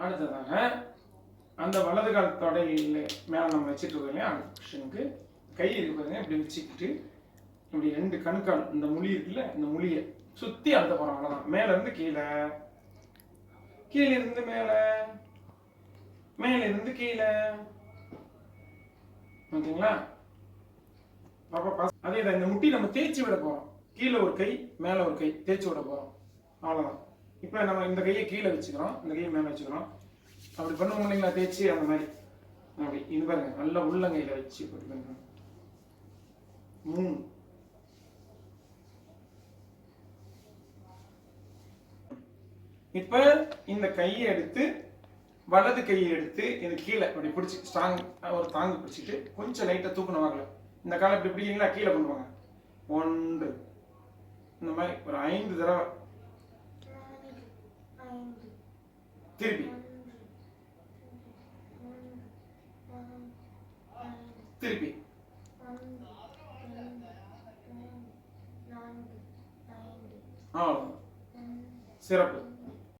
அடுத்ததாக அந்த வலது கால் தொடையில் மேலே நம்ம வச்சுட்டு இருக்கோம் இல்லையா, அந்த பொசிஷனுக்கு கை இருக்கு பாருங்க, இப்படி வச்சுக்கிட்டு இப்படி 2 கணுக்கால் இந்த முழி இருக்குல்ல, இந்த முழியை சுற்றி அழுத்த போகிறோம். அவ்வளோதான். மேலே இருந்து கீழே, கீழே இருந்து மேலே, மேலே இருந்து கீழே. ஓகேங்களா? பாப்பா அதே தான். இந்த முட்டி நம்ம தேய்ச்சி விட போகிறோம். கீழே ஒரு கை மேலே ஒரு கை தேய்ச்சி விட போகிறோம். அவ்வளோதான். இப்போ நம்ம இந்த கையை கீழே வச்சுக்கிறோம், இந்த கையை மேலே வச்சுக்கிறோம். அப்படி பண்ணுவோம் இல்லைங்களா, தேய்ச்சி அந்த மாதிரி. அப்படி இது பாருங்க, நல்லா உள்ளங்கையில் வச்சு இப்படி பண்ணுறோம். 3. இப்போ இந்த கையை எடுத்து, வலது கையை எடுத்து இது கீழே அப்படி பிடிச்சி ஸ்ட்ராங் ஒரு தாங்கு பிடிச்சிட்டு கொஞ்சம் லைட்டாக தூக்கணும் வாங்கல. இந்த காலை இப்படி பிடிக்கிறீங்களா, கீழே கொண்டு வாங்க. 1 இந்த மாதிரி ஒரு 5 தடவை. திருப்பி திருப்பி அவ்வளோ சிறப்பு.